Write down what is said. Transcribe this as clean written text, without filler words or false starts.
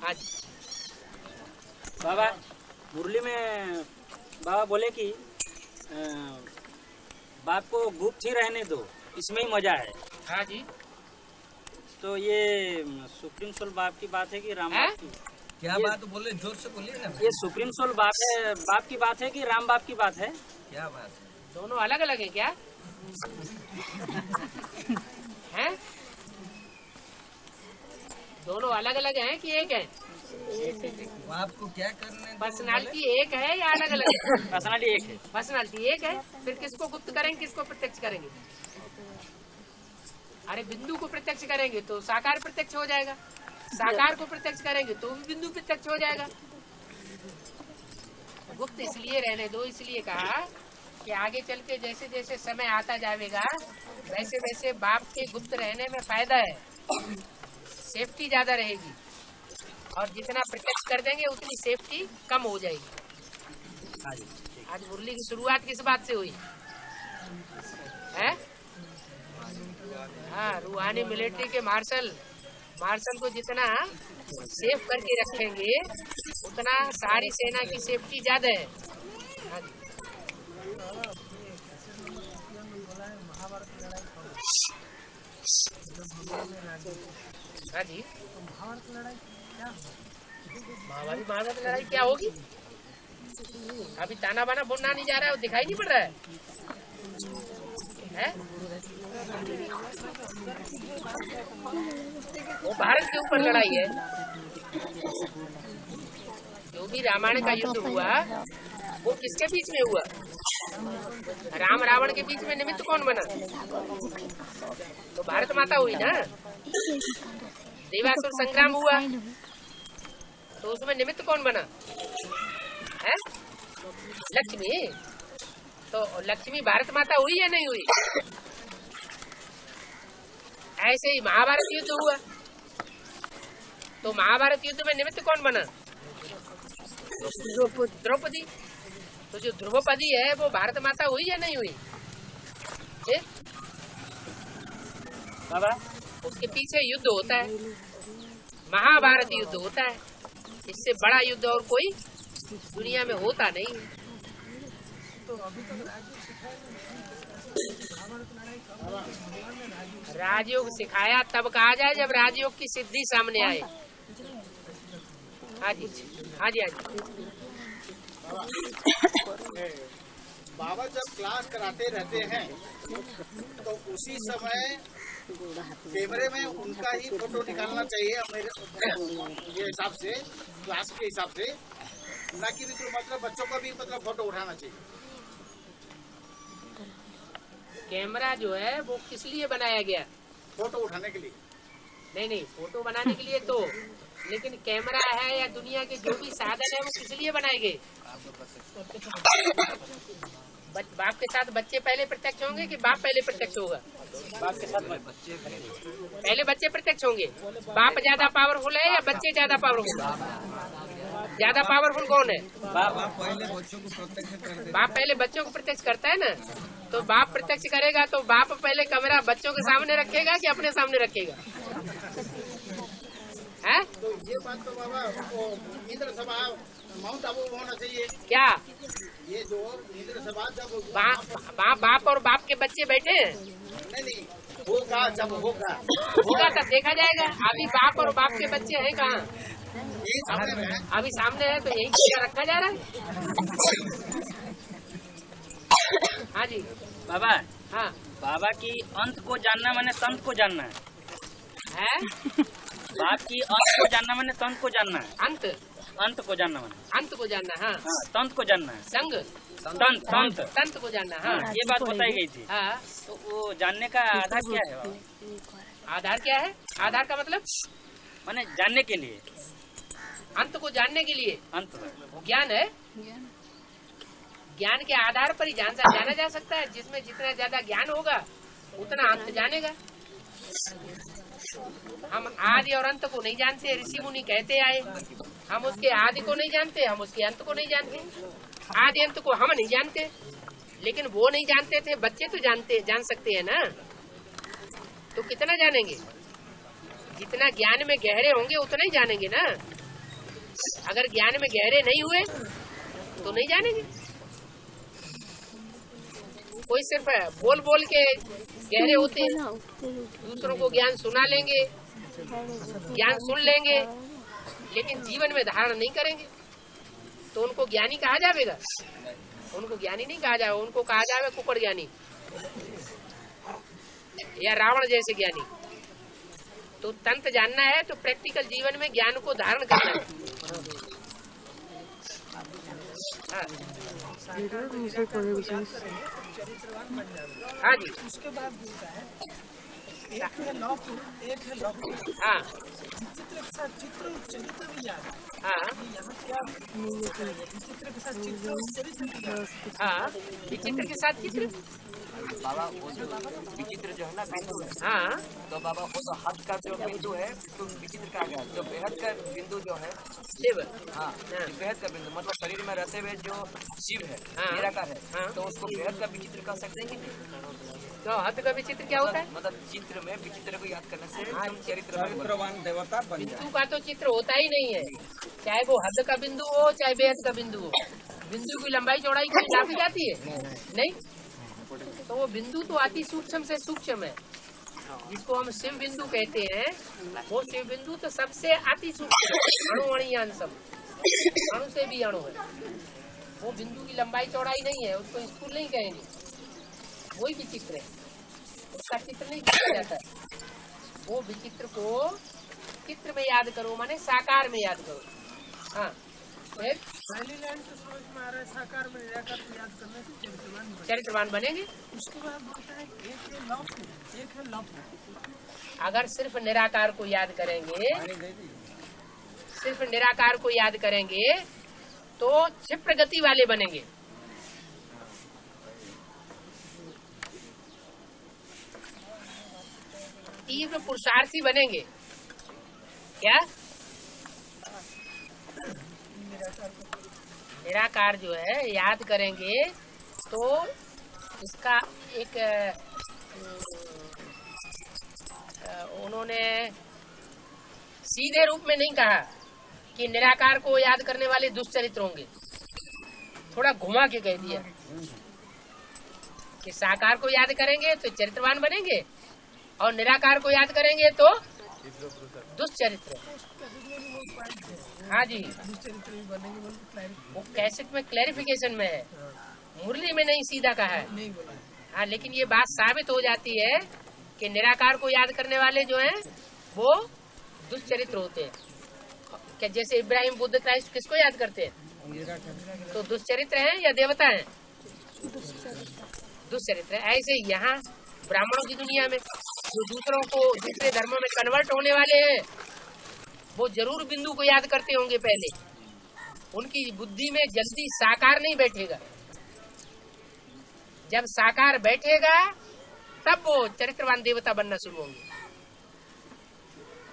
हाँ। बाबा मुरली में बाबा बोले कि बाप को गुप्त ही रहने दो, इसमें ही मजा है। हाँ जी। तो ये सुप्रीम सोल बाप की बात है कि राम बाप की? क्या बात बोले, जोर से बोलिए ना। ये सुप्रीम सोल बाप है, बाप की बात है कि राम बाप की बात है? क्या बात है? दोनों अलग अलग है क्या? हैं? दोनों अलग अलग हैं कि एक है? आपको क्या करने? पर्सनालिटी एक है या अलग अलग है? पर्सनालिटी एक है। पर्सनालिटी एक है, फिर किसको गुप्त करेंगे, किसको प्रत्यक्ष करेंगे? अरे बिंदु को प्रत्यक्ष करेंगे तो साकार प्रत्यक्ष हो जाएगा, साकार को प्रत्यक्ष करेंगे तो भी बिंदु प्रत्यक्ष हो जाएगा। गुप्त इसलिए रहने दो, इसलिए कहा कि आगे चल के जैसे जैसे समय आता जाएगा वैसे वैसे बाप के गुप्त रहने में फायदा है, सेफ्टी ज्यादा रहेगी, और जितना प्रत्यक्ष कर देंगे उतनी सेफ्टी कम हो जाएगी। आज मुरली की शुरुआत किस बात से हुई है? हाँ, रूहानी मिलिट्री के मार्शल को जितना सेफ करके रखेंगे उतना सारी सेना की सेफ्टी ज्यादा है। हाँ जी। महाभारत लड़ाई क्या होगी? अभी ताना बाना बुनना नहीं जा रहा है, वो दिखाई नहीं पड़ रहा है? वो भारत के ऊपर लड़ाई है। जो भी रामायण का युद्ध हुआ वो किसके बीच में हुआ? राम रावण के बीच में निमित्त कौन बना? तो भारत माता हुई ना। देवासुर संग्राम हुआ तो उसमें निमित्त कौन बना है? लक्ष्मी। तो लक्ष्मी भारत माता हुई या नहीं हुई? ऐसे ही महाभारत युद्ध हुआ तो महाभारत युद्ध में निमित्त कौन बना? द्रौपदी। तो जो द्रौपदी है वो भारत माता हुई या नहीं हुई? बाबा उसके पीछे युद्ध होता है, महाभारत युद्ध होता है। इससे बड़ा युद्ध और कोई दुनिया में होता नहीं है। राजयोग सिखाया तब कहा जाए जब राजयोग की सिद्धि सामने आए। हाँ जी, हाँ जी, हाँ जी। बाबा जब क्लास कराते रहते हैं तो उसी समय कैमरे में उनका ही फोटो निकालना चाहिए मेरे हिसाब से, क्लास के हिसाब से, ना कि तो मतलब बच्चों को भी मतलब फोटो उठाना चाहिए। कैमरा जो है वो किस लिए बनाया गया? फोटो उठाने के लिए। नहीं, फोटो बनाने के लिए तो, लेकिन कैमरा है या दुनिया के जो भी साधन है वो किस लिए बनाए गए? बाप के साथ बच्चे पहले प्रत्यक्ष होंगे कि बाप पहले प्रत्यक्ष होगा? बाप के साथ पहले बच्चे प्रत्यक्ष होंगे। बाप ज्यादा पावरफुल है या बच्चे ज्यादा पावरफुल? ज्यादा पावरफुल कौन है? बाप पहले बच्चों को प्रत्यक्ष करता है ना। तो बाप प्रत्यक्ष करेगा तो बाप पहले कैमरा बच्चों के सामने रखेगा कि अपने सामने रखेगा? है? तो ये बात तो बाबा इंद्र सभा माउंट आबू होना चाहिए क्या? ये जो इंद्र सभा जब बाप और बाप के बच्चे बैठे हैं? नहीं होगा, जब होगा तब देखा जाएगा। अभी बाप और बाप के बच्चे हैं कहाँ? ये सामने में है। अभी सामने है तो यही रखा जा रहा है। हाँ जी बाबा। हाँ, बाबा की अंत को जानना माने तंत को जानना है? बाप की अंत को जानना माने तंत को जानना है। अंत को जानना माने अंत को जानना। हाँ, तंत को जानना है। संग तंत को जानना। हाँ, ये बात बताई गई थी। हाँ, तो वो जानने का आधार क्या है बाबा? आधार क्या है? आधार का मतलब माने जानने के लिए, अंत को जानने के लिए अंत ज्ञान है। ज्ञान के आधार पर ही जाना जा सकता है। जिसमें जितना ज्यादा ज्ञान होगा उतना अंत जानेगा। हम आदि और अंत को नहीं जानते, ऋषि मुनि कहते आए। हम उसके आदि को नहीं जानते, हम उसके अंत को नहीं जानते। आदि अंत को हम नहीं जानते, लेकिन वो नहीं जानते थे, बच्चे तो जान सकते हैं ना। तो कितना जानेंगे? जितना ज्ञान में गहरे होंगे उतना ही जानेंगे ना। अगर ज्ञान में गहरे नहीं हुए तो नहीं जानेंगे। कोई सिर्फ बोल बोल के गहरे होते हैं, दूसरों को ज्ञान सुना लेंगे, ज्ञान सुन लेंगे, लेकिन जीवन में धारण नहीं करेंगे तो उनको ज्ञानी कहा जाएगा? उनको ज्ञानी नहीं कहा जाएगा, उनको कहा जाएगा कुकड़ ज्ञानी या रावण जैसे ज्ञानी। तो तंत्र जानना है तो प्रैक्टिकल जीवन में ज्ञान को धारण करना है। हाँ जी, उसके बाद होता है एक है लौकिक, एक है लौकिक। हाँ विचित्र के साथ चित्र और चरित्र भी याद है। हाँ यहाँ क्या विचित्र के साथ चित्र और चरित्र भी याद है। हाँ, विचित्र के साथ चित्र। बाबा वो जो विचित्र जो है ना बिंदु है, हाँ तो बाबा वो तो हद का जो बिंदु है तो विचित्र का आ गया, जो बेहद का बिंदु जो है शिव। हाँ बेहद का बिंदु मतलब शरीर में रहते हुए जो शिव है हाँ। निराकार है, हाँ। तो उसको बेहद का विचित्र कह सकते हैं कि नहीं? तो हद का विचित्र क्या होता है? मतलब चित्र में विचित्र को याद करने से हम चरित्रवान देवता बन जाए। बिंदु का तो चित्र होता ही नहीं है, चाहे वो हद का बिंदु हो चाहे बेहद का बिंदु हो। बिंदु की लंबाई चौड़ाई कोई नापी जाती है? नहीं। तो वो बिंदु तो अति सूक्ष्म से सूक्ष्म है, जिसको हम शिव बिंदु कहते हैं। वो शिव बिंदु तो सबसे अति सूक्ष्म है, अणु अणुयान सब, अणु से भी अणु है। वो बिंदु की लंबाई चौड़ाई नहीं है, उसको स्थूल नहीं कहेंगे, वही विचित्र है, उसका चित्र नहीं किया जाता है। वो विचित्र को चित्र में याद करो, माने साकार में याद करो। हाँ फिर पहली लाइन तो समझ में आ रहा है, साकार में निराकार को याद करने से चरित्रवान बने। चरित्रवान बनेंगे। उसके बाद बोलता है एक है लौकिक, एक है लौकिक। अगर सिर्फ निराकार को याद करेंगे, सिर्फ निराकार को याद करेंगे तो क्षिप्र गति वाले बनेंगे। तीव्र पुरुषार्थी बनेंगे। क्या? निराकार जो है याद करेंगे तो इसका एक उन्होंने सीधे रूप में नहीं कहा कि निराकार को याद करने वाले दुष्चरित्र होंगे, थोड़ा घुमा के कह दिया कि साकार को याद करेंगे तो चरित्रवान बनेंगे और निराकार को याद करेंगे तो दुष्चरित्र। हाँ जी, वो कैसेट में क्लैरिफिकेशन में है, मुरली में नहीं सीधा कहा है। हाँ, लेकिन ये बात साबित हो जाती है कि निराकार को याद करने वाले जो हैं वो दुष्चरित्र होते हैं। क्या जैसे इब्राहिम, बुद्ध, क्राइस्ट किसको याद करते हैं? तो दुष्चरित्र हैं या देवता हैं? दुष्चरित्र है। ऐसे यहाँ ब्राह्मणों की दुनिया में जो दूसरों को दूसरे धर्मों में कन्वर्ट होने वाले हैं वो जरूर बिंदु को याद करते होंगे पहले, उनकी बुद्धि में जल्दी साकार नहीं बैठेगा। जब साकार बैठेगा तब वो चरित्रवान देवता बनना शुरू होंगे।